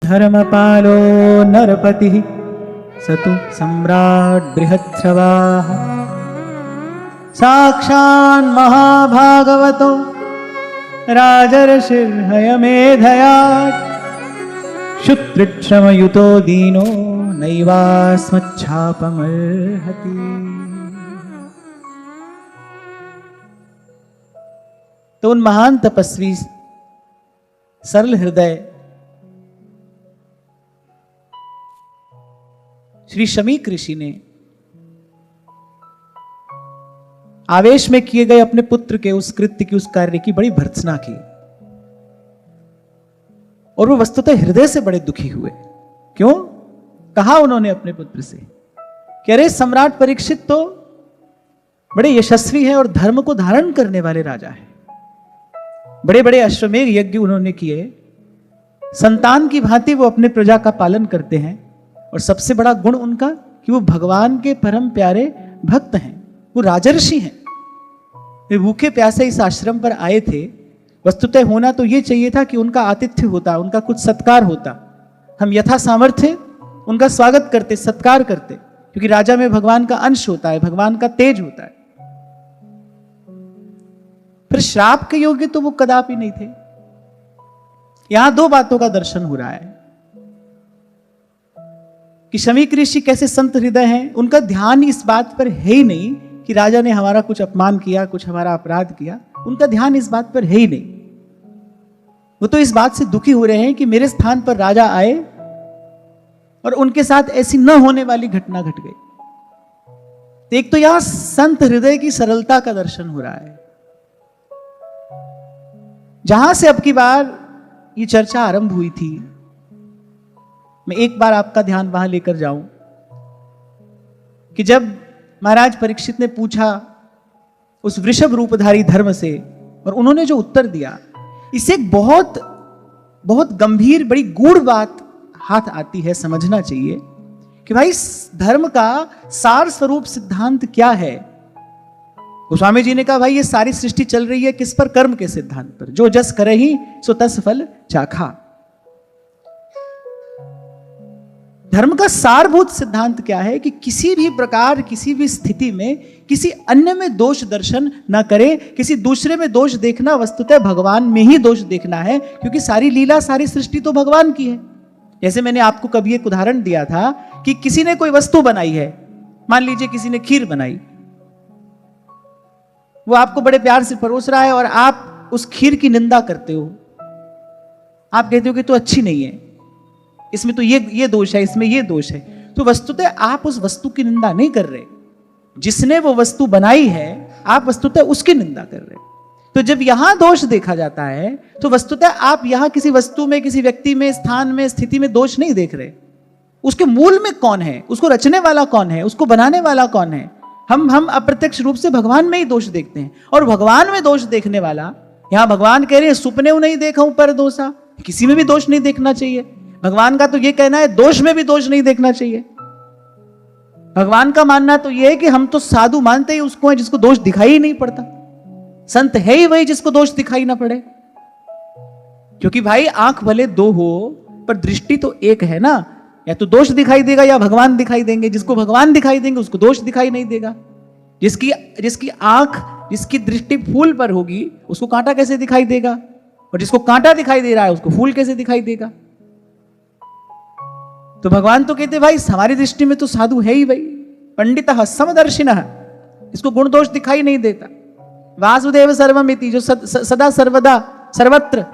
धर्मपालो नरपतिः सतु सम्राट् बृहत्स्रवाः साक्षान् महाभागवतो राजर्षिर्हयमेधयात् शुत्रुक्षमयुतो दीनो नैवास्मच्छापमर्हति। तो उन महान तपस्वी सरल हृदय श्री शमीक ऋषि ने आवेश में किए गए अपने पुत्र के उस कृत्य की, उस कार्य की बड़ी भर्त्सना की और वो वस्तुतः हृदय से बड़े दुखी हुए। क्यों? कहा उन्होंने अपने पुत्र से कि अरे सम्राट परीक्षित तो बड़े यशस्वी हैं और धर्म को धारण करने वाले राजा हैं। बड़े बड़े अश्वमेध यज्ञ उन्होंने किए, संतान की भांति वो अपने प्रजा का पालन करते हैं और सबसे बड़ा गुण उनका कि वो भगवान के परम प्यारे भक्त हैं, वो राजर्षि हैं। वे भूखे प्यासे इस आश्रम पर आए थे। वस्तुतः होना तो ये चाहिए था कि उनका आतिथ्य होता, उनका कुछ सत्कार होता। हम यथा सामर्थ्य उनका स्वागत करते, सत्कार करते, क्योंकि राजा में भगवान का अंश होता है, भगवान का तेज होता है। फिर श्राप के योग्य तो वो कदापि नहीं थे। यहां दो बातों का दर्शन हो रहा है कि शमीक ऋषि कैसे संत हृदय हैं। उनका ध्यान इस बात पर है ही नहीं कि राजा ने हमारा कुछ अपमान किया, कुछ हमारा अपराध किया। उनका ध्यान इस बात पर है ही नहीं। वो तो इस बात से दुखी हो रहे हैं कि मेरे स्थान पर राजा आए और उनके साथ ऐसी न होने वाली घटना घट गई। तो एक तो यहां संत हृदय की सरलता का दर्शन हो रहा है। जहां से अब की बार ये चर्चा आरंभ हुई थी, मैं एक बार आपका ध्यान वहां लेकर जाऊं कि जब महाराज परीक्षित ने पूछा उस वृषभ रूपधारी धर्म से और उन्होंने जो उत्तर दिया, इससे एक बहुत बहुत गंभीर, बड़ी गूढ़ बात हाथ आती है। समझना चाहिए कि भाई धर्म का सार स्वरूप सिद्धांत क्या है। गोस्वामी जी ने कहा भाई ये सारी सृष्टि चल रही है किस पर? कर्म के सिद्धांत पर। जो जस करे ही सो तस फल चाखा। धर्म का सारभूत सिद्धांत क्या है कि किसी भी प्रकार, किसी भी स्थिति में किसी अन्य में दोष दर्शन ना करे। किसी दूसरे में दोष देखना वस्तुतः भगवान में ही दोष देखना है, क्योंकि सारी लीला, सारी सृष्टि तो भगवान की है। जैसे मैंने आपको कभी एक उदाहरण दिया था कि किसी ने कोई वस्तु बनाई है, मान लीजिए किसी ने खीर बनाई, वो आपको बड़े प्यार से परोस रहा है और आप उस खीर की निंदा करते हो। आप कहते हो कि तो अच्छी नहीं है, इसमें तो ये दोष है, इसमें ये दोष है। तो वस्तुतः आप उस वस्तु की निंदा नहीं कर रहे। जिसने वो वस्तु बनाई है, आप वस्तुतः उसकी निंदा कर रहे। तो जब यहां दोष देखा जाता है तो वस्तुतः आप यहां किसी वस्तु में, किसी व्यक्ति में, स्थान में, स्थिति में दोष नहीं देख रहे। उसके मूल में कौन है, उसको रचने वाला कौन है, उसको बनाने वाला कौन है। हम अप्रत्यक्ष रूप से भगवान में ही दोष देखते हैं। और भगवान में दोष देखने वाला, यहां भगवान कह रहे हैं सुपने नहीं देखा पर दोषा, किसी में भी दोष नहीं देखना चाहिए। भगवान का तो यह कहना है दोष में भी दोष नहीं देखना चाहिए। भगवान का मानना तो यह है कि हम तो साधु मानते ही उसको है जिसको दोष दिखाई ही नहीं पड़ता। संत है ही वही जिसको दोष दिखाई ना पड़े। क्योंकि भाई आंख भले दो हो पर दृष्टि तो एक है ना। या तो दोष दिखाई देगा या भगवान दिखाई देंगे। जिसको भगवान दिखाई देंगे उसको दोष दिखाई नहीं देगा। जिसकी आंख, जिसकी दृष्टि फूल पर होगी उसको कांटा कैसे दिखाई देगा, और जिसको कांटा दिखाई दे रहा है उसको फूल कैसे दिखाई देगा। तो भगवान तो कहते भाई हमारी दृष्टि में तो साधु है ही भाई, पंडितः समदर्शिनः, इसको गुण दोष दिखाई नहीं देता। वासुदेव सर्वमिति, जो सदा सर्वदा सर्वत्र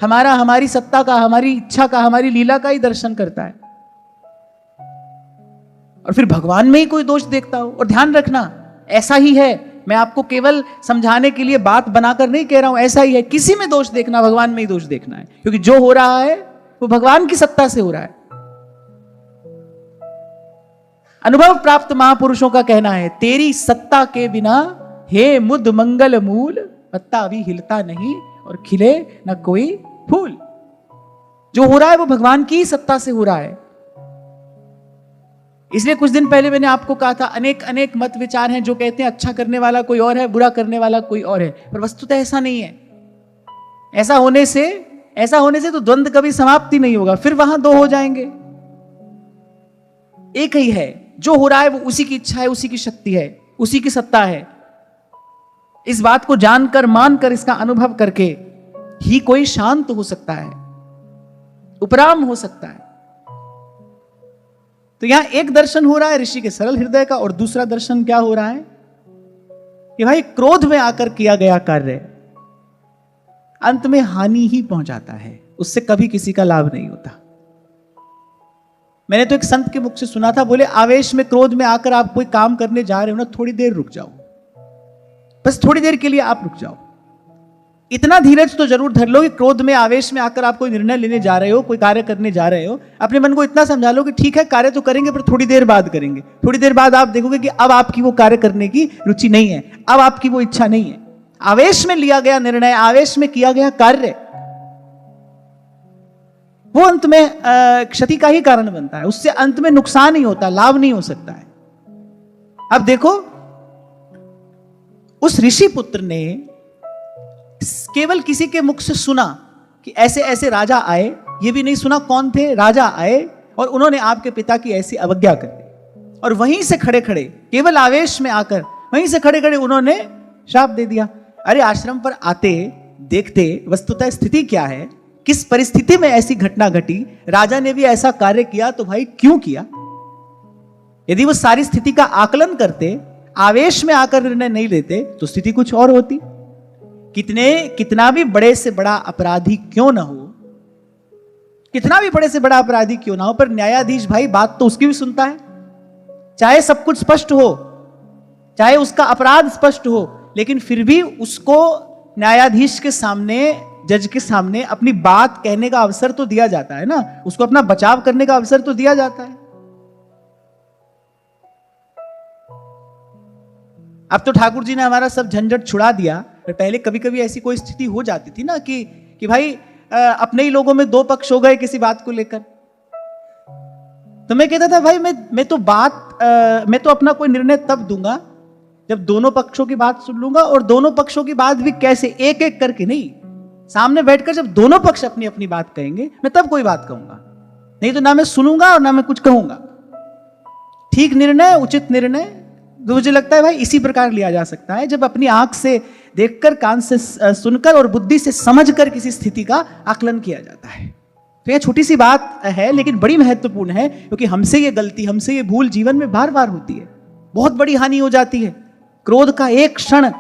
हमारा, हमारी सत्ता का, हमारी इच्छा का, हमारी लीला का ही दर्शन करता है। और फिर भगवान में ही कोई दोष देखता हो। और ध्यान रखना ऐसा ही है, मैं आपको केवल समझाने के लिए बात बनाकर नहीं कह रहा हूं, ऐसा ही है। किसी में दोष देखना, भगवान में ही दोष देखना है, क्योंकि जो हो रहा है वो भगवान की सत्ता से हो रहा है। अनुभव प्राप्त महापुरुषों का कहना है तेरी सत्ता के बिना हे मुद मंगल मूल, पत्ता अभी हिलता नहीं और खिले न कोई फूल। जो हो रहा है वो भगवान की सत्ता से हो रहा है। इसलिए कुछ दिन पहले मैंने आपको कहा था अनेक अनेक मत विचार हैं जो कहते हैं अच्छा करने वाला कोई और है, बुरा करने वाला कोई और है, पर वस्तुतः ऐसा नहीं है। ऐसा होने से ऐसा होने से तो द्वंद्व कभी समाप्ति नहीं होगा, फिर वहां दो हो जाएंगे। एक ही है, जो हो रहा है वो उसी की इच्छा है, उसी की शक्ति है, उसी की सत्ता है। इस बात को जानकर मानकर इसका अनुभव करके ही कोई शांत हो सकता है, उपराम हो सकता है। तो यहां एक दर्शन हो रहा है ऋषि के सरल हृदय का, और दूसरा दर्शन क्या हो रहा है कि भाई क्रोध में आकर किया गया कार्य अंत में हानि ही पहुंचाता है, उससे कभी किसी का लाभ नहीं होता। मैंने तो एक संत के मुख से सुना था, बोले आवेश में क्रोध में आकर आप कोई काम करने जा रहे हो ना, थोड़ी देर रुक जाओ, बस थोड़ी देर के लिए आप रुक जाओ। इतना धीरज तो जरूर धर लो कि क्रोध में आवेश में आकर आप कोई निर्णय लेने जा रहे हो, कोई कार्य करने जा रहे हो, अपने मन को इतना समझा लो कि ठीक है कार्य तो करेंगे पर थोड़ी देर बाद करेंगे। थोड़ी देर बाद आप देखोगे कि अब आपकी वो कार्य करने की रुचि नहीं है, अब आपकी वो इच्छा नहीं है। आवेश में लिया गया निर्णय, आवेश में किया गया कार्य, वो अंत में क्षति का ही कारण बनता है, उससे अंत में नुकसान ही होता है, लाभ नहीं हो सकता है। अब देखो उस ऋषि पुत्र ने केवल किसी के मुख से सुना कि ऐसे ऐसे राजा आए, ये भी नहीं सुना कौन थे, राजा आए और उन्होंने आपके पिता की ऐसी अवज्ञा कर दी, और वहीं से खड़े खड़े केवल आवेश में आकर वहीं से खड़े खड़े उन्होंने श्राप दे दिया। अरे आश्रम पर आते देखते वस्तुतः स्थिति क्या है, किस परिस्थिति में ऐसी घटना घटी, राजा ने भी ऐसा कार्य किया तो भाई क्यों किया। यदि वो सारी स्थिति का आकलन करते, आवेश में आकर निर्णय नहीं लेते, तो स्थिति कुछ और होती। कितना भी बड़े से बड़ा अपराधी क्यों ना हो, कितना भी बड़े से बड़ा अपराधी क्यों ना हो, पर न्यायाधीश भाई बात तो उसकी भी सुनता है। चाहे सब कुछ स्पष्ट हो, चाहे उसका अपराध स्पष्ट हो, लेकिन फिर भी उसको न्यायाधीश के सामने, जज के सामने अपनी बात कहने का अवसर तो दिया जाता है ना, उसको अपना बचाव करने का अवसर तो दिया जाता है। अब तो ठाकुर जी ने हमारा सब झंझट छुड़ा दिया, पर पहले कभी कभी ऐसी कोई स्थिति हो जाती थी ना कि भाई अपने ही लोगों में दो पक्ष हो गए किसी बात को लेकर। तो मैं कहता था भाई मैं तो अपना कोई निर्णय तब दूंगा जब दोनों पक्षों की बात सुन लूंगा, और दोनों पक्षों की बात भी कैसे, एक एक करके नहीं, सामने बैठकर जब दोनों पक्ष अपनी अपनी बात कहेंगे मैं तब कोई बात कहूंगा, नहीं तो ना मैं सुनूंगा और ना मैं कुछ कहूंगा। ठीक निर्णय, उचित निर्णय तो मुझे लगता है भाई इसी प्रकार लिया जा सकता है, जब अपनी आंख से देखकर, कान से सुनकर और बुद्धि से समझकर किसी स्थिति का आकलन किया जाता है। तो यह छोटी सी बात है लेकिन बड़ी महत्वपूर्ण है, क्योंकि हमसे ये गलती, हमसे ये भूल जीवन में बार बार होती है, बहुत बड़ी हानि हो जाती है। क्रोध का एक क्षण,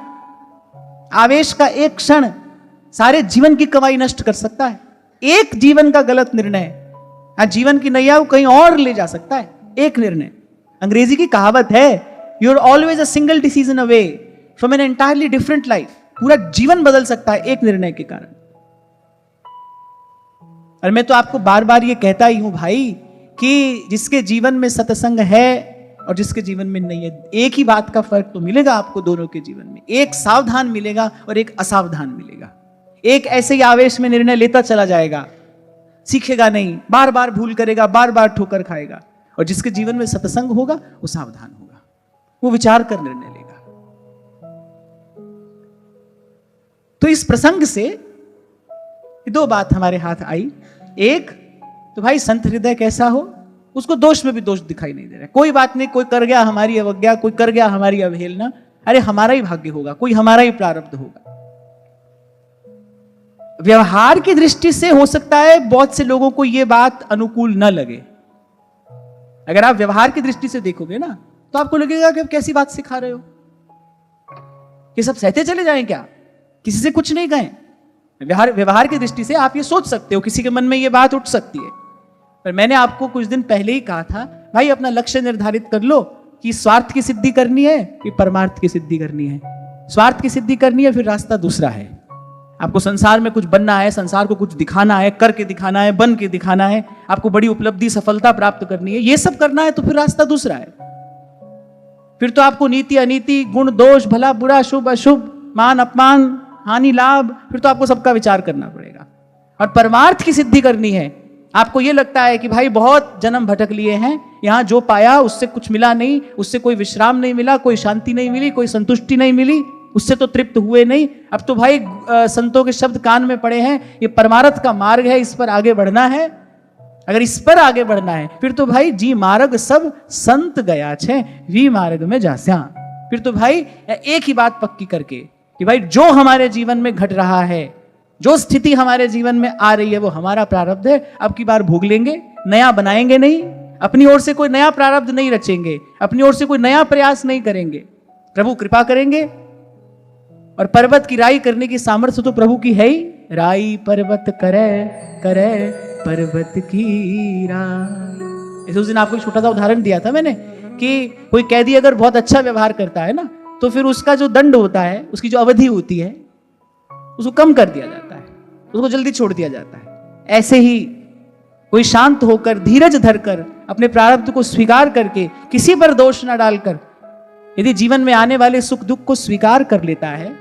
आवेश का एक क्षण सारे जीवन की कमाई नष्ट कर सकता है। एक जीवन का गलत निर्णय जीवन की नैया को कहीं और ले जा सकता है। एक निर्णय, अंग्रेजी की कहावत है, you are always a single decision away from an entirely different life. पूरा जीवन बदल सकता है एक निर्णय के कारण। और मैं तो आपको बार बार ये कहता ही हूं भाई कि जिसके जीवन में सत्संग है और जिसके जीवन में नहीं है, एक ही बात का फर्क तो मिलेगा आपको दोनों के जीवन में। एक सावधान मिलेगा और एक असावधान मिलेगा। एक ऐसे ही आवेश में निर्णय लेता चला जाएगा, सीखेगा नहीं, बार बार भूल करेगा, बार बार ठोकर खाएगा। और जिसके जीवन में सत्संग होगा वो सावधान होगा, वो विचार कर निर्णय लेगा। तो इस प्रसंग से दो बात हमारे हाथ आई। एक तो भाई संत हृदय कैसा हो, उसको दोष में भी दोष दिखाई नहीं दे रहा है। कोई बात नहीं, कोई कर गया हमारी अवज्ञा, कोई कर गया हमारी अवहेलना, अरे हमारा ही भाग्य होगा, कोई हमारा ही प्रारब्ध होगा। व्यवहार की दृष्टि से हो सकता है बहुत से लोगों को यह बात अनुकूल न लगे। अगर आप व्यवहार की दृष्टि से देखोगे ना, तो आपको लगेगा कि आप कैसी बात सिखा रहे हो, कि सब सहते चले जाएं क्या, किसी से कुछ नहीं कहें। व्यवहार की दृष्टि से आप ये सोच सकते हो, किसी के मन में ये बात उठ सकती है। पर मैंने आपको कुछ दिन पहले ही कहा था, भाई अपना लक्ष्य निर्धारित कर लो कि स्वार्थ की सिद्धि करनी है कि परमार्थ की सिद्धि करनी है। स्वार्थ की सिद्धि करनी है, फिर रास्ता दूसरा है। आपको संसार में कुछ बनना है, संसार को कुछ दिखाना है, करके दिखाना है, बन के दिखाना है, आपको बड़ी उपलब्धि सफलता प्राप्त करनी है, ये सब करना है, तो फिर रास्ता दूसरा है। फिर तो आपको नीति अनीति, गुण दोष, भला बुरा, शुभ अशुभ, मान अपमान, हानि लाभ, फिर तो आपको सबका विचार करना पड़ेगा। और परमार्थ की सिद्धि करनी है, आपको ये लगता है कि भाई बहुत जन्म भटक लिए हैं, यहां जो पाया उससे कुछ मिला नहीं, उससे कोई विश्राम नहीं मिला, कोई शांति नहीं मिली, कोई संतुष्टि नहीं मिली, उससे तो तृप्त हुए नहीं। अब तो भाई संतों के शब्द कान में पड़े हैं, ये परमार्थ का मार्ग है, इस पर आगे बढ़ना है। अगर इस पर आगे बढ़ना है फिर तो भाई जी मार्ग सब संत गया छे, वी मार्ग में जास्या। फिर तो भाई एक ही बात पक्की करके कि भाई जो हमारे जीवन में घट रहा है, जो स्थिति हमारे जीवन में आ रही है, वो हमारा प्रारब्ध है, अब की बार भोग लेंगे, नया बनाएंगे नहीं, अपनी ओर से कोई नया प्रारब्ध नहीं रचेंगे, अपनी ओर से कोई नया प्रयास नहीं करेंगे। प्रभु कृपा करेंगे और पर्वत की राई करने की सामर्थ्य तो प्रभु की है ही। राई पर्वत करे करे पर्वत की राई। उस दिन आपको एक छोटा सा उदाहरण दिया था मैंने कि कोई कैदी अगर बहुत अच्छा व्यवहार करता है ना, तो फिर उसका जो दंड होता है, उसकी जो अवधि होती है, उसको कम कर दिया जाता है, उसको जल्दी छोड़ दिया जाता है। ऐसे ही कोई शांत होकर, धीरज धरकर, अपने प्रारब्ध को स्वीकार करके, किसी पर दोष न डालकर यदि जीवन में आने वाले सुख दुख को स्वीकार कर लेता है,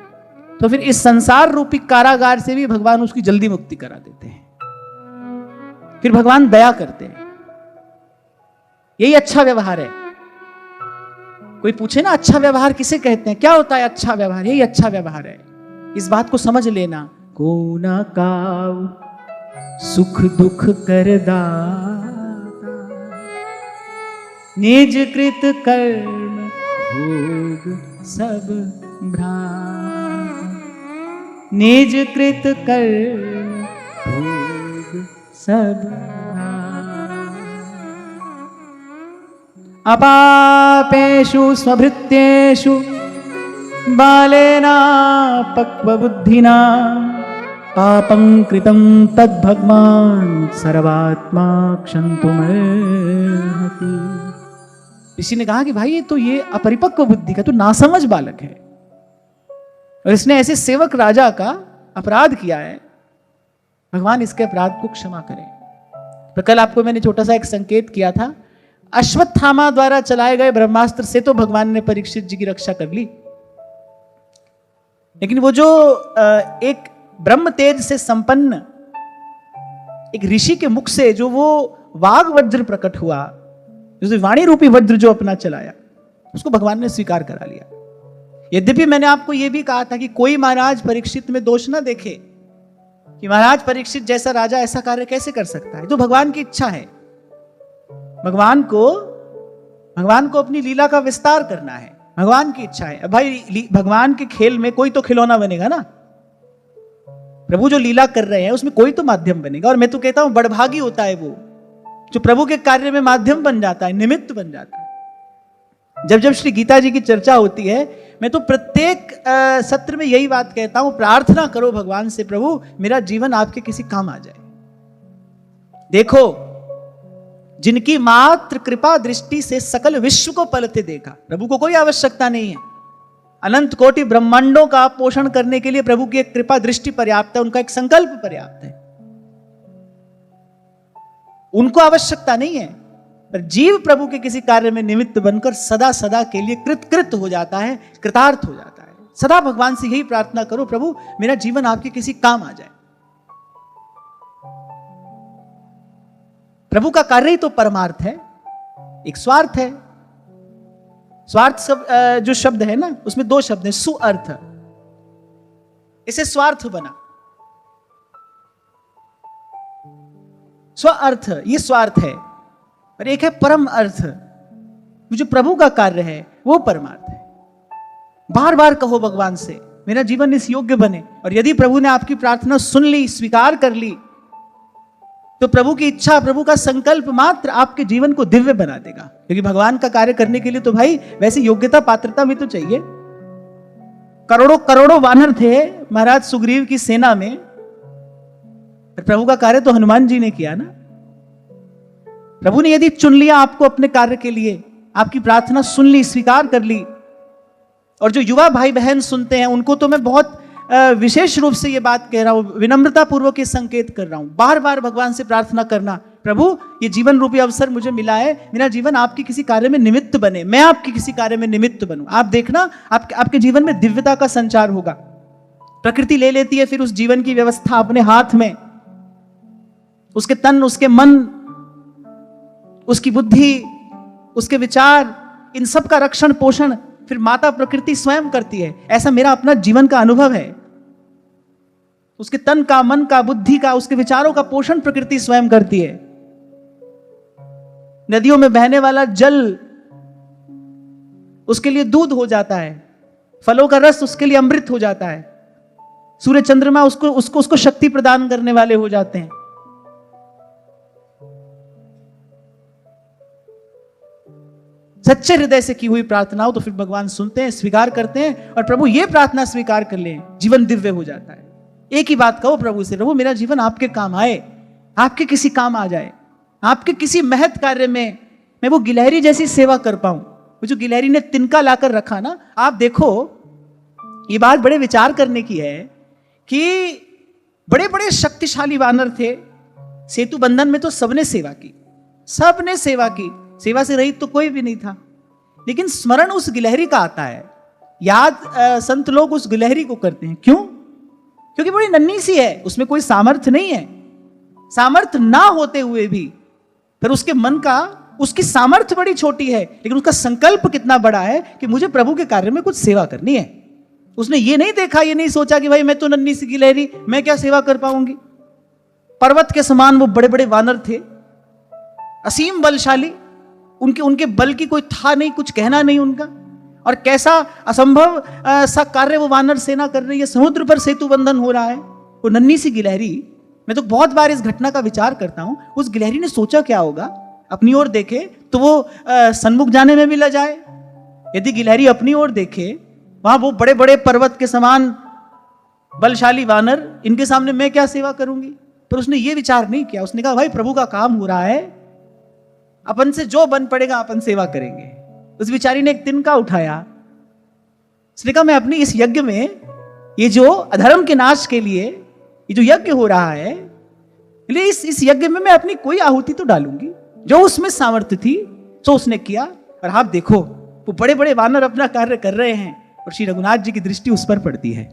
तो फिर इस संसार रूपी कारागार से भी भगवान उसकी जल्दी मुक्ति करा देते हैं। फिर भगवान दया करते हैं। यही अच्छा व्यवहार है। कोई पूछे ना अच्छा व्यवहार किसे कहते हैं, क्या होता है अच्छा व्यवहार? यही अच्छा व्यवहार है। इस बात को समझ लेना। को ना काऊ सुख दुख कर दाता, निज कृत कर्म भोग सब भ्रांत, निज कृत कर्म भोग सब भ्रांत। अपापेषु स्वभृत्येषु बालेना पक्वबुद्धिना, पापं कृतं तद्भगवान् सर्वात्मा क्षन्तुमर्हति। ऋषि ने कहा कि भाई ये अपरिपक्व बुद्धि का, तो नासमझ बालक है, और इसने ऐसे सेवक राजा का अपराध किया है, भगवान इसके अपराध को क्षमा करें। तो कल आपको मैंने छोटा सा एक संकेत किया था, अश्वत्थामा द्वारा चलाए गए ब्रह्मास्त्र से तो भगवान ने परीक्षित जी की रक्षा कर ली, लेकिन वो जो एक ब्रह्म तेज से संपन्न एक ऋषि के मुख से जो वो वाग वज्र प्रकट हुआ, जो वाणी रूपी वज्र जो अपना चलाया, उसको भगवान ने स्वीकार करा लिया। यद्यपि मैंने आपको यह भी कहा था कि कोई महाराज परीक्षित में दोष ना देखे कि महाराज परीक्षित जैसा राजा ऐसा कार्य कैसे कर सकता है, तो भगवान की इच्छा है। भगवान को अपनी लीला का विस्तार करना है, भगवान की इच्छा है। भाई भगवान के खेल में कोई तो खिलौना बनेगा ना, प्रभु जो लीला कर रहे हैं उसमें कोई तो माध्यम बनेगा। और मैं तो कहता हूं बड़भागी होता है वो जो प्रभु के कार्य में माध्यम बन जाता है, निमित्त बन जाता है। जब जब श्री गीता जी की चर्चा होती है, मैं तो प्रत्येक सत्र में यही बात कहता हूं, प्रार्थना करो भगवान से, प्रभु मेरा जीवन आपके किसी काम आ जाए। देखो, जिनकी मात्र कृपा दृष्टि से सकल विश्व को पलते देखा, प्रभु को कोई आवश्यकता नहीं है। अनंत कोटि ब्रह्मांडों का पोषण करने के लिए प्रभु की एक कृपा दृष्टि पर्याप्त है, उनका एक संकल्प पर्याप्त है, उनको आवश्यकता नहीं है। पर जीव प्रभु के किसी कार्य में निमित्त बनकर सदा सदा के लिए कृत हो जाता है, कृतार्थ हो जाता है। सदा भगवान से यही प्रार्थना करो, प्रभु मेरा जीवन आपके किसी काम आ जाए। प्रभु का कार्य ही तो परमार्थ है, एक स्वार्थ है। स्वार्थ जो शब्द है ना, उसमें दो शब्द हैं, सुअर्थ, इसे स्वार्थ बना। स्वार्थ ये स्वार्थ है, और एक है परम अर्थ, जो प्रभु का कार्य है वो परमार्थ है। बार बार कहो भगवान से मेरा जीवन इस योग्य बने, और यदि प्रभु ने आपकी प्रार्थना सुन ली, स्वीकार कर ली, तो प्रभु की इच्छा, प्रभु का संकल्प मात्र आपके जीवन को दिव्य बना देगा। क्योंकि भगवान का कार्य करने के लिए तो भाई वैसी योग्यता पात्रता भी तो चाहिए। करोड़ों करोड़ों वानर थे महाराज सुग्रीव की सेना में, पर प्रभु का कार्य तो हनुमान जी ने किया ना। प्रभु ने यदि चुन लिया आपको अपने कार्य के लिए, आपकी प्रार्थना सुन ली, स्वीकार कर ली, और जो युवा भाई बहन सुनते हैं उनको तो मैं बहुत विशेष रूप से ये बात कह रहा हूं, विनम्रता पूर्वक ये संकेत कर रहा हूं, बार बार भगवान से प्रार्थना करना, प्रभु ये जीवन रूपी अवसर मुझे मिला है, मेरा जीवन आपके किसी कार्य में निमित्त बने, मैं आपके किसी कार्य में निमित्त बनूं। आप देखना आपके जीवन में दिव्यता का संचार होगा। प्रकृति ले लेती है फिर उस जीवन की व्यवस्था अपने हाथ में, उसके तन, उसके मन, उसकी बुद्धि, उसके विचार, इन सब का रक्षण पोषण फिर माता प्रकृति स्वयं करती है। ऐसा मेरा अपना जीवन का अनुभव है। उसके तन का, मन का, बुद्धि का, उसके विचारों का पोषण प्रकृति स्वयं करती है। नदियों में बहने वाला जल उसके लिए दूध हो जाता है, फलों का रस उसके लिए अमृत हो जाता है, सूर्य चंद्रमा उसको शक्ति प्रदान करने वाले हो जाते हैं। सच्चे हृदय से की हुई प्रार्थना हो तो फिर भगवान सुनते हैं, स्वीकार करते हैं, और प्रभु ये प्रार्थना स्वीकार कर लें, जीवन दिव्य हो जाता है। एक ही बात कहो प्रभु से, प्रभु मेरा जीवन आपके काम आए, आपके किसी काम आ जाए, आपके किसी महत् कार्य में मैं वो गिलहरी जैसी सेवा कर पाऊं। वो जो गिलहरी ने तिनका लाकर रखा ना, आप देखो ये बात बड़े विचार करने की है कि बड़े बड़े शक्तिशाली वानर थे, सेतु बंधन में तो सबने सेवा की, सबने सेवा की, सेवा से रहित तो कोई भी नहीं था। लेकिन स्मरण उस गिलहरी का आता है, याद संत लोग उस गिलहरी को करते हैं। क्यों? क्योंकि बड़ी नन्ही सी है, उसमें कोई सामर्थ्य नहीं है। सामर्थ्य ना होते हुए भी फिर उसके मन का, उसकी सामर्थ्य बड़ी छोटी है, लेकिन उसका संकल्प कितना बड़ा है कि मुझे प्रभु के कार्य में कुछ सेवा करनी है। उसने ये नहीं देखा, ये नहीं सोचा कि भाई मैं तो नन्ही सी गिलहरी, मैं क्या सेवा कर पाऊंगी। पर्वत के समान वो बड़े बड़े वानर थे, असीम बलशाली, उनके बल की कोई था नहीं, कुछ कहना नहीं उनका। और कैसा असंभव सा कार्य वो वानर सेना कर रही है, समुद्र पर सेतु बंधन हो रहा है। वो नन्ही सी गिलहरी, मैं तो बहुत बार इस घटना का विचार करता हूं, उस गिलहरी ने सोचा क्या होगा, अपनी ओर देखे तो वो सन्मुख जाने में भी लजाए। यदि गिलहरी अपनी ओर देखे, वहां वो बड़े बड़े पर्वत के समान बलशाली वानर, इनके सामने मैं क्या सेवा करूंगी। पर उसने ये विचार नहीं किया, उसने कहा भाई प्रभु का काम हो रहा है, अपन से जो बन पड़ेगा अपन सेवा करेंगे। उस बिचारी ने एक तिनका उठाया, उसने कहा मैं अपनी इस यज्ञ में, ये जो अधर्म के नाश के लिए ये जो यज्ञ हो रहा है, इस यज्ञ में मैं अपनी कोई आहुति तो डालूंगी। जो उसमें सामर्थ्य थी तो उसने किया। और आप देखो वो बड़े बड़े वानर अपना कार्य कर रहे हैं और श्री रघुनाथ जी की दृष्टि उस पर पड़ती है।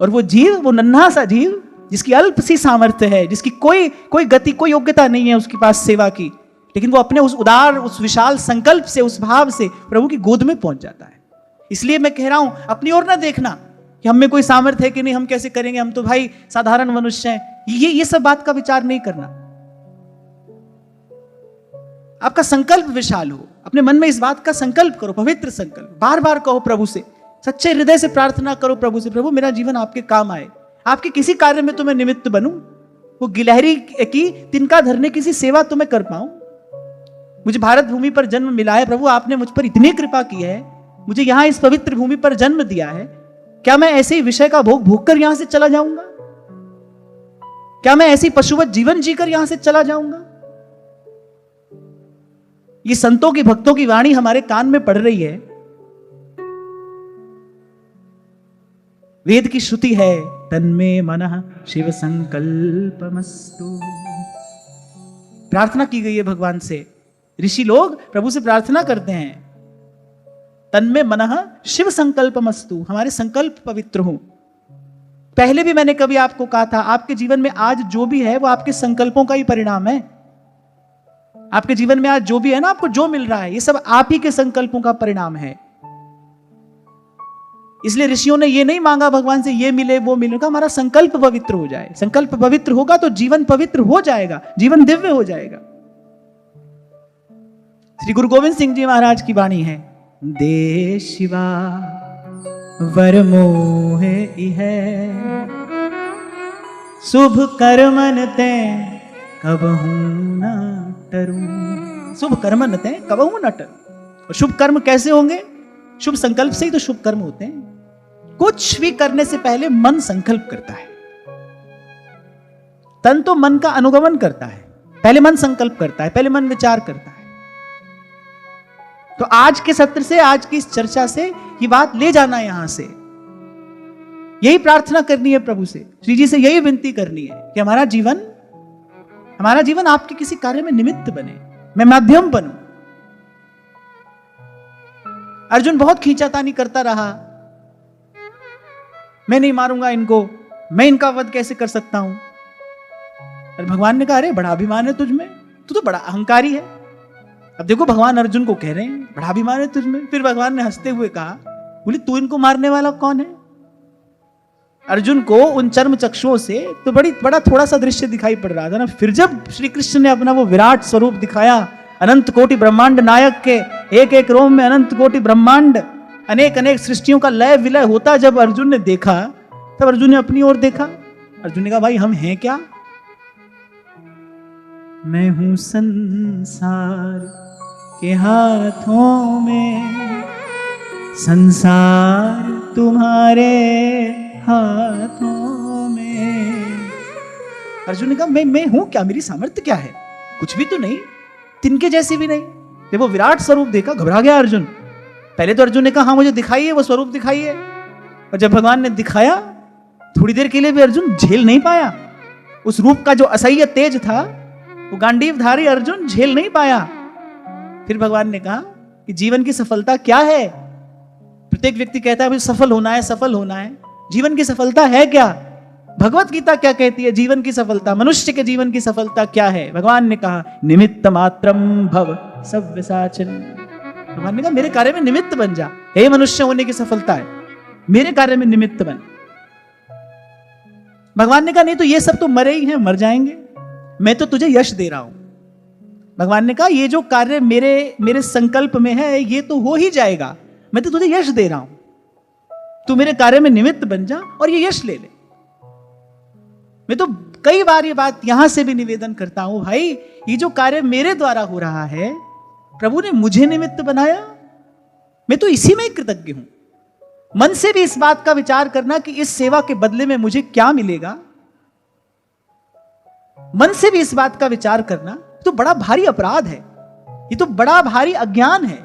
और वो जीव, वो नन्हा सा जीव जिसकी अल्प सी सामर्थ्य है, जिसकी कोई गति, कोई योग्यता नहीं है उसके पास सेवा की, लेकिन वो अपने उस उदार, उस विशाल संकल्प से, उस भाव से प्रभु की गोद में पहुंच जाता है। इसलिए मैं कह रहा हूं, अपनी ओर ना देखना कि हम में कोई सामर्थ्य है कि नहीं, हम कैसे करेंगे, हम तो भाई साधारण मनुष्य हैं। ये सब बात का विचार नहीं करना। आपका संकल्प विशाल हो, अपने मन में इस बात का संकल्प करो, पवित्र संकल्प, बार बार कहो प्रभु से, सच्चे हृदय से प्रार्थना करो प्रभु से, प्रभु मेरा जीवन आपके काम आए, आपके किसी कार्य में तो मैं निमित्त बनूं, वो गिलहरी की तिनका धरने किसी सेवा तो मैं कर पाऊं। मुझे भारत भूमि पर जन्म मिला है प्रभु, आपने मुझ पर इतनी कृपा की है, मुझे यहां इस पवित्र भूमि पर जन्म दिया है, क्या मैं ऐसे ही विषय का भोग भोग कर यहां से चला जाऊंगा? क्या मैं ऐसी पशुवत जीवन जीकर यहां से चला जाऊंगा? ये संतों की, भक्तों की वाणी हमारे कान में पड़ रही है। वेद की श्रुति है, तन्मे मनः शिव संकल्पमस्तु। प्रार्थना की गई है भगवान से, ऋषि लोग प्रभु से प्रार्थना करते हैं, तन्मे मनः शिव संकल्पमस्तु, हमारे संकल्प पवित्र हो। पहले भी मैंने कभी आपको कहा था, आपके जीवन में आज जो भी है वो आपके संकल्पों का ही परिणाम है। आपके जीवन में आज जो भी है ना, आपको जो मिल रहा है, ये सब आप ही के संकल्पों का परिणाम है। इसलिए ऋषियों ने ये नहीं मांगा भगवान से ये मिले वो मिले, का हमारा संकल्प पवित्र हो जाए। संकल्प पवित्र होगा तो जीवन पवित्र हो जाएगा, जीवन दिव्य हो जाएगा। श्री गुरु गोविंद सिंह जी महाराज की वाणी है, दे शिवा वर मोहे इहै, शुभ कर्मन ते कबहू न टरूं। शुभ कर्मन ते कबहू न टरूं। और शुभ कर्म कैसे होंगे? शुभ संकल्प से ही तो शुभ कर्म होते हैं। कुछ भी करने से पहले मन संकल्प करता है, तन तो मन का अनुगमन करता है, पहले मन संकल्प करता है, पहले मन विचार करता है। तो आज के सत्र से, आज की इस चर्चा से ये बात ले जाना है यहां से, यही प्रार्थना करनी है प्रभु से, श्री जी से यही विनती करनी है कि हमारा जीवन आपके किसी कार्य में निमित्त बने, मैं माध्यम बनूं। अर्जुन बहुत खींचातानी करता रहा, मैं नहीं मारूंगा इनको, मैं इनका वध कैसे कर सकता हूं। और भगवान ने कहा, अरे बड़ा अभिमान है तुझ में, तू तो बड़ा अहंकारी है, अब देखो भगवान अर्जुन को कह रहे हैं बड़ा अभिमान है तुझमें। फिर भगवान ने हंसते हुए कहा, बोले तू इनको मारने वाला कौन है? अर्जुन को उन चर्म चक्षुओं से तो बड़ा थोड़ा सा दृश्य दिखाई पड़ रहा था ना। फिर जब श्री कृष्ण ने अपना वो विराट स्वरूप दिखाया, अनंत कोटि ब्रह्मांड नायक के एक एक रोम में अनंत कोटि ब्रह्मांड, अनेक अनेक सृष्टियों का लय विलय होता जब अर्जुन ने देखा, तब अर्जुन ने अपनी ओर देखा। अर्जुन ने कहा, भाई हम हैं क्या? मैं हूं संसार के हाथों में, संसार तुम्हारे हाथों में। अर्जुन ने कहा, मैं हूं क्या? मेरी सामर्थ्य क्या है? कुछ भी तो नहीं, तिनके जैसी भी नहीं। जब वो विराट स्वरूप देखा, घबरा गया अर्जुन। पहले तो अर्जुन ने कहा, हाँ मुझे दिखाइए, वो स्वरूप दिखाइए। और जब भगवान ने दिखाया, थोड़ी देर के लिए भी अर्जुन झेल नहीं पाया। उस रूप का जो असह्य तेज था, वो गांडीवधारी अर्जुन झेल नहीं पाया। फिर भगवान ने कहा कि जीवन की सफलता क्या है? प्रत्येक व्यक्ति कहता है मुझे सफल होना है, सफल होना है। जीवन की सफलता है क्या? भगवत गीता क्या कहती है जीवन की सफलता, मनुष्य के जीवन की सफलता क्या है? भगवान ने कहा, निमित्त मात्रम भव सव्यसाचिन। भगवान ने कहा, मेरे कार्य में निमित्त बन जा। हे मनुष्य होने की सफलता है, मेरे कार्य में निमित्त बन। भगवान ने कहा, नहीं तो ये सब तो मरे ही हैं, मर जाएंगे, मैं तो तुझे यश दे रहा हूं। भगवान ने कहा, ये जो कार्य मेरे संकल्प में है, ये तो हो ही जाएगा, मैं तो तुझे यश दे रहा हूं, तू मेरे कार्य में निमित्त बन जा और ये यश ले ले। मैं तो कई बार ये बात यहां से भी निवेदन करता हूं, भाई ये जो कार्य मेरे द्वारा हो रहा है, प्रभु ने मुझे निमित्त बनाया, मैं तो इसी में कृतज्ञ हूं। मन से भी इस बात का विचार करना कि इस सेवा के बदले में मुझे क्या मिलेगा, मन से भी इस बात का विचार करना तो बड़ा भारी अपराध है, ये तो बड़ा भारी अज्ञान है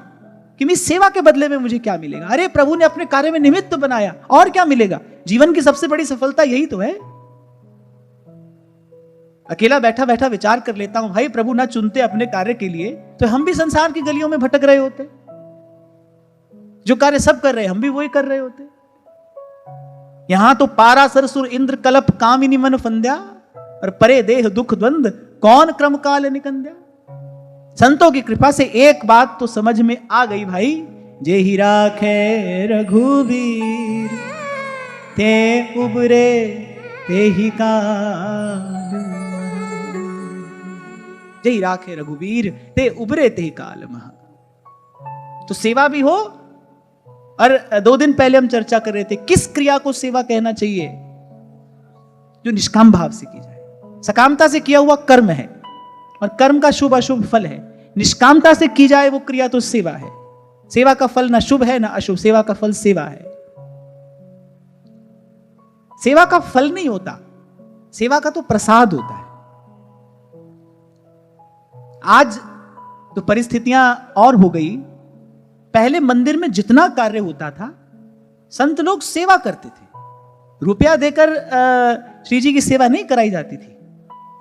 कि मैं सेवा के बदले में मुझे क्या मिलेगा। अरे प्रभु ने अपने कार्य में निमित्त बनाया, और क्या मिलेगा? जीवन की सबसे बड़ी सफलता यही तो है। अकेला बैठा बैठा विचार कर लेता हूं, भाई प्रभु ना चुनते अपने कार्य के लिए तो हम भी संसार की गलियों में भटक रहे होते। जो कार्य सब कर रहे हम भी वही कर रहे होते। यहां तो पारा सरसुर इंद्र कलप कामिनी मन फंद्या, और परे देह दुख द्वंद कौन क्रम काल निकंद्या। संतों की कृपा से एक बात तो समझ में आ गई भाई, जे ही राखे रघुवीर ते उबरे ते ही काल, जे ही राखे रघुवीर ते उबरे ते ही काल महा। तो सेवा भी हो, और 2 दिन पहले हम चर्चा कर रहे थे किस क्रिया को सेवा कहना चाहिए, जो निष्काम भाव से की जाए। सकामता से किया हुआ कर्म है और कर्म का शुभ अशुभ फल है। निष्कामता से की जाए वो क्रिया तो सेवा है। सेवा का फल ना शुभ है ना अशुभ, सेवा का फल सेवा है। सेवा का फल नहीं होता, सेवा का तो प्रसाद होता है। आज तो परिस्थितियां और हो गई। पहले मंदिर में जितना कार्य होता था, संत लोग सेवा करते थे। रुपया देकर श्री जी की सेवा नहीं कराई जाती थी,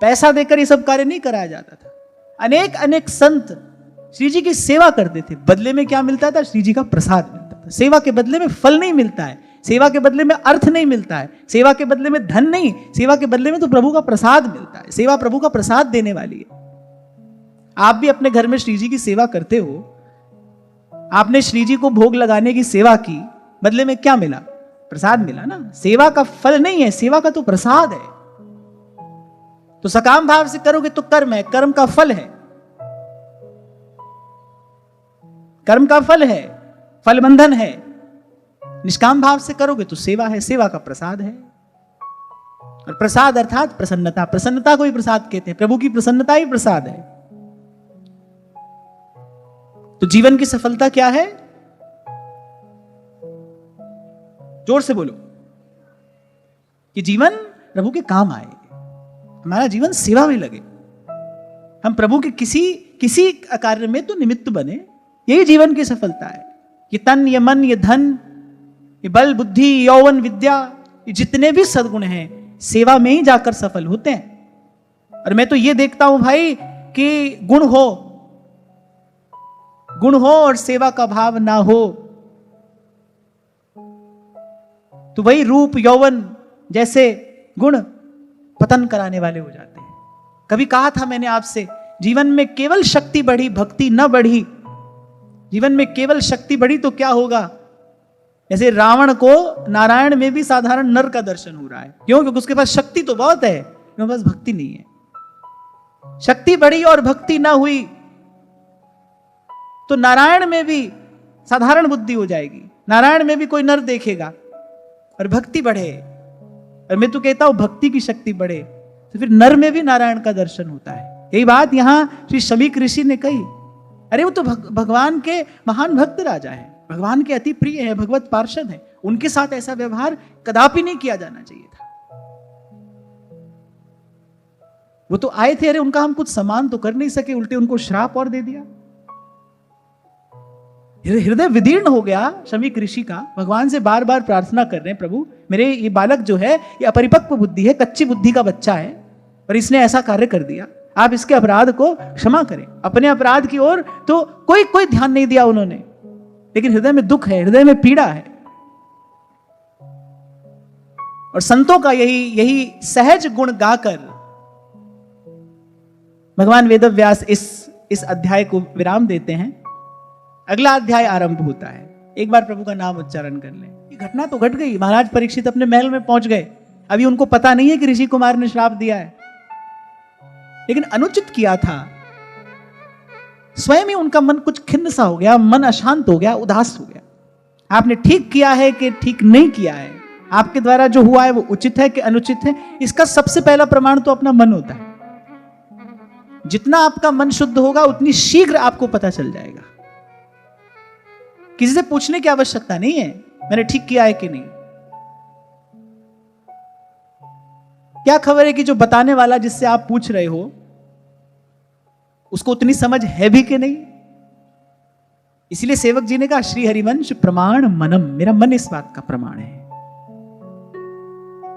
पैसा देकर ये सब कार्य नहीं कराया जाता था। अनेक अनेक संत श्री जी की सेवा करते थे। बदले में क्या मिलता था? श्री जी का प्रसाद मिलता था। सेवा के बदले में फल नहीं मिलता है, सेवा के बदले में अर्थ नहीं मिलता है, सेवा के बदले में धन नहीं, सेवा के बदले में तो प्रभु का प्रसाद मिलता है। सेवा प्रभु का प्रसाद देने वाली है। आप भी अपने घर में श्री जी की सेवा करते हो, आपने श्री जी को भोग लगाने की सेवा की, बदले में क्या मिला? प्रसाद मिला ना। सेवा का फल नहीं है, सेवा का तो प्रसाद है। तो सकाम भाव से करोगे तो कर्म है, कर्म का फल है, कर्म का फल है, फल बंधन है। निष्काम भाव से करोगे तो सेवा है, सेवा का प्रसाद है। और प्रसाद अर्थात प्रसन्नता, प्रसन्नता को ही प्रसाद कहते हैं। प्रभु की प्रसन्नता ही प्रसाद है। तो जीवन की सफलता क्या है? जोर से बोलो कि जीवन प्रभु के काम आए, हमारा जीवन सेवा में लगे, हम प्रभु के किसी कार्य में तो निमित्त बने। यही जीवन की सफलता है। ये तन, ये मन, ये धन, ये बल, बुद्धि, यौवन, विद्या, ये जितने भी सद्गुण हैं, सेवा में ही जाकर सफल होते हैं। और मैं तो ये देखता हूं भाई कि गुण हो और सेवा का भाव ना हो तो वही रूप, यौवन जैसे गुण पतन कराने वाले हो जाते हैं। कभी कहा था मैंने आपसे जीवन में केवल शक्ति बढ़ी, भक्ति न बढ़ी, जीवन में केवल शक्ति बढ़ी तो क्या होगा? जैसे रावण को नारायण में भी साधारण नर का दर्शन हो रहा है। क्यों? क्योंकि उसके पास शक्ति तो बहुत है, उसके पास भक्ति नहीं है। शक्ति बढ़ी और भक्ति ना हुई तो नारायण में भी साधारण बुद्धि हो जाएगी, नारायण में भी कोई नर देखेगा। और भक्ति बढ़े, और मैं तो कहता हूं भक्ति की शक्ति बढ़े तो फिर नर में भी नारायण का दर्शन होता है। यही बात यहां श्री शमीक ऋषि ने कही। अरे वो तो भगवान के महान भक्त राजा है, भगवान के अति प्रिय है, भगवत पार्षद है, उनके साथ ऐसा व्यवहार कदापि नहीं किया जाना चाहिए था। वो तो आए थे, अरे उनका हम कुछ सम्मान तो कर नहीं सके, उल्टे उनको श्राप और दे दिया। हृदय विदीर्ण हो गया शमीक ऋषि का, भगवान से बार बार प्रार्थना कर रहे हैं, प्रभु मेरे ये बालक जो है ये अपरिपक्व बुद्धि है, कच्ची बुद्धि का बच्चा है, और इसने ऐसा कार्य कर दिया, आप इसके अपराध को क्षमा करें। अपने अपराध की ओर तो कोई ध्यान नहीं दिया उन्होंने, लेकिन हृदय में दुख है, हृदय में पीड़ा है। और संतों का यही सहज गुण गाकर भगवान वेदव्यास इस अध्याय को विराम देते हैं। अगला अध्याय आरंभ होता है। एक बार प्रभु का नाम उच्चारण कर लें। ये घटना तो घट गई, महाराज परीक्षित अपने महल में पहुंच गए। अभी उनको पता नहीं है कि ऋषि कुमार ने श्राप दिया है, लेकिन अनुचित किया था। स्वयं ही उनका मन कुछ खिन्न सा हो गया, मन अशांत हो गया, उदास हो गया। आपने ठीक किया है कि ठीक नहीं किया है, आपके द्वारा जो हुआ है वो उचित है कि अनुचित है, इसका सबसे पहला प्रमाण तो अपना मन होता है। जितना आपका मन शुद्ध होगा उतनी शीघ्र आपको पता चल जाएगा। किसी से पूछने की आवश्यकता नहीं है मैंने ठीक किया है कि नहीं। क्या खबर है कि जो बताने वाला जिससे आप पूछ रहे हो उसको उतनी समझ है भी कि नहीं। इसलिए सेवक जी ने कहा श्री हरिवंश प्रमाण मनम, मेरा मन इस बात का प्रमाण है।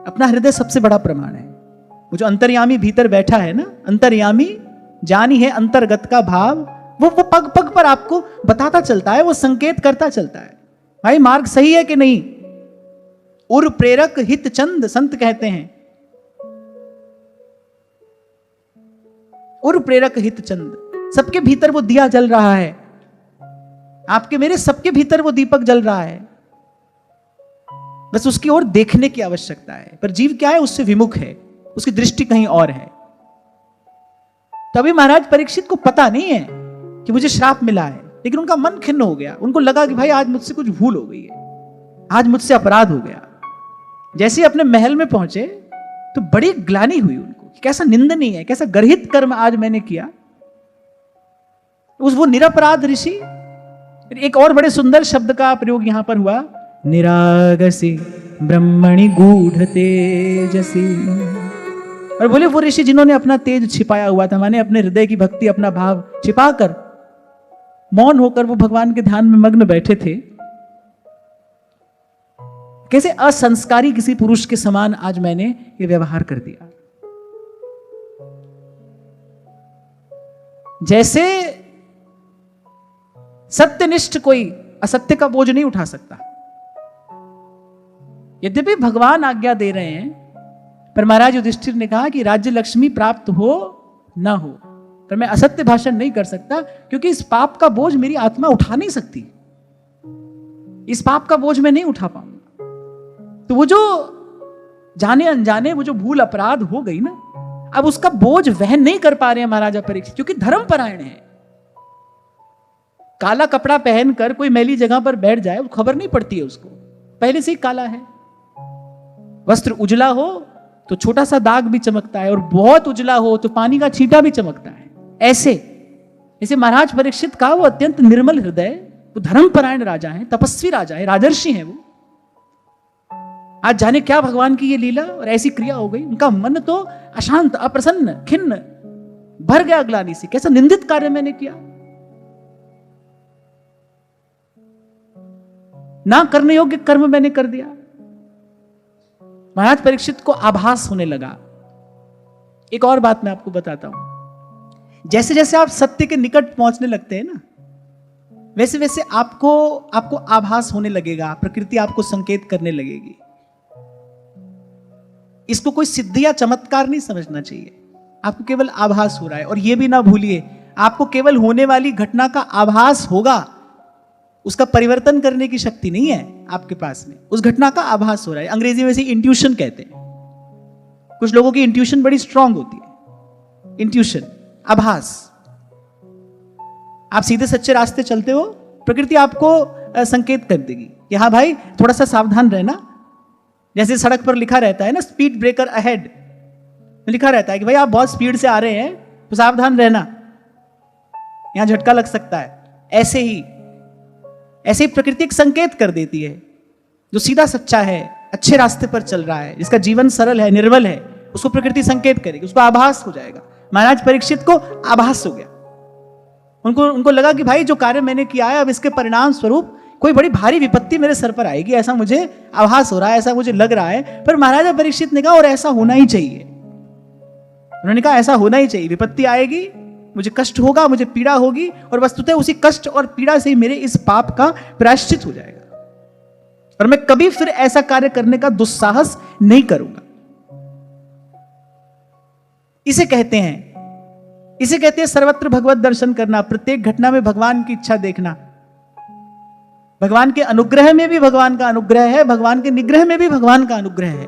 अपना हृदय सबसे बड़ा प्रमाण है। वो जो अंतर्यामी भीतर बैठा है ना, अंतर्यामी जानी है अंतर्गत का भाव, वो पग पग पर आपको बताता चलता है, वो संकेत करता चलता है भाई मार्ग सही है कि नहीं। उर प्रेरक हित चंद संत कहते हैं, उर प्रेरक हित चंद। सबके भीतर वो दिया जल रहा है, आपके मेरे सबके भीतर वो दीपक जल रहा है, बस उसकी ओर देखने की आवश्यकता है। पर जीव क्या है, उससे विमुख है, उसकी दृष्टि कहीं और है। तभी महाराज परीक्षित को पता नहीं है कि मुझे श्राप मिला है, लेकिन उनका मन खिन्न हो गया। उनको लगा कि भाई आज मुझसे कुछ भूल हो गई है, आज मुझसे अपराध हो गया। जैसे ही अपने महल में पहुंचे तो बड़ी ग्लानि हुई उनको कि कैसा निंदनीय है, कैसा गर्हित कर्म आज मैंने किया। वो निरपराध ऋषि। एक और बड़े सुंदर शब्द का प्रयोग यहां पर हुआ, निरागसी ब्रह्मणि गूढ़ तेजसी। और बोले वो ऋषि जिन्होंने अपना तेज छिपाया हुआ था, माने अपने हृदय की भक्ति, अपना भाव छिपाकर मौन होकर वो भगवान के ध्यान में मग्न बैठे थे। कैसे असंस्कारी किसी पुरुष के समान आज मैंने ये व्यवहार कर दिया। जैसे सत्यनिष्ठ कोई असत्य का बोझ नहीं उठा सकता। यद्यपि भगवान आज्ञा दे रहे हैं, पर महाराज युधिष्ठिर ने कहा कि राज्य लक्ष्मी प्राप्त हो ना हो, पर मैं असत्य भाषण नहीं कर सकता, क्योंकि इस पाप का बोझ मेरी आत्मा उठा नहीं सकती। इस पाप का बोझ मैं नहीं उठा पाऊंगा। तो वो जो जाने अनजाने वो जो भूल अपराध हो गई ना, अब उसका बोझ वहन नहीं कर पा रहे हैं महाराजा परीक्षित, क्योंकि धर्मपरायण है। काला कपड़ा पहनकर कोई मैली जगह पर बैठ जाए, खबर नहीं पड़ती है उसको, पहले से ही काला है। वस्त्र उजला हो तो छोटा सा दाग भी चमकता है, और बहुत उजला हो तो पानी का छींटा भी चमकता है। ऐसे महाराज परीक्षित का वो अत्यंत निर्मल हृदय, वो धर्मपरायण राजा है, तपस्वी राजा है, राजर्षि है वो। आज जाने क्या भगवान की ये लीला और ऐसी क्रिया हो गई। उनका मन तो अशांत, अप्रसन्न, खिन्न, भर गया ग्लानि से। कैसा निंदित कार्य मैंने किया, ना करने योग्य कर्म मैंने कर दिया। महाराज परीक्षित को आभास होने लगा। एक और बात मैं आपको बताता हूं, जैसे जैसे आप सत्य के निकट पहुंचने लगते हैं ना, वैसे वैसे आपको आभास होने लगेगा, प्रकृति आपको संकेत करने लगेगी। इसको कोई सिद्धि या चमत्कार नहीं समझना चाहिए। आपको केवल आभास हो रहा है। और यह भी ना भूलिए, आपको केवल होने वाली घटना का आभास होगा, उसका परिवर्तन करने की शक्ति नहीं है आपके पास में। उस घटना का आभास हो रहा है। अंग्रेजी में इसे इंट्यूशन कहते हैं। कुछ लोगों की इंट्यूशन बड़ी स्ट्रांग होती है। इंट्यूशन, आभास। आप सीधे सच्चे रास्ते चलते हो, प्रकृति आपको संकेत कर देगी कि हाँ भाई थोड़ा सा सावधान रहना। जैसे सड़क पर लिखा रहता है ना, स्पीड ब्रेकर अहेड, लिखा रहता है कि भाई आप बहुत स्पीड से आ रहे हैं तो सावधान रहना, यहां झटका लग सकता है। ऐसे ही प्रकृति एक संकेत कर देती है। जो सीधा सच्चा है, अच्छे रास्ते पर चल रहा है, जिसका जीवन सरल है, निर्मल है, उसको प्रकृति संकेत करेगी, उसको आभास हो जाएगा। महाराज परीक्षित को आभास हो गया। उनको लगा कि भाई जो कार्य मैंने किया है, अब इसके परिणाम स्वरूप कोई बड़ी भारी विपत्ति मेरे सर पर आएगी, ऐसा मुझे आभास हो रहा है, ऐसा मुझे लग रहा है। पर महाराजा परीक्षित ने कहा और ऐसा होना ही चाहिए। उन्होंने कहा ऐसा होना ही चाहिए, विपत्ति आएगी, मुझे कष्ट होगा, मुझे पीड़ा होगी, और वस्तुतः उसी कष्ट और पीड़ा से ही मेरे इस पाप का प्रायश्चित हो जाएगा, और मैं कभी फिर ऐसा कार्य करने का दुस्साहस नहीं करूंगा। इसे कहते हैं सर्वत्र भगवत दर्शन करना, प्रत्येक घटना में भगवान की इच्छा देखना। भगवान के अनुग्रह में भी भगवान का अनुग्रह है, भगवान के निग्रह में भी भगवान का अनुग्रह है।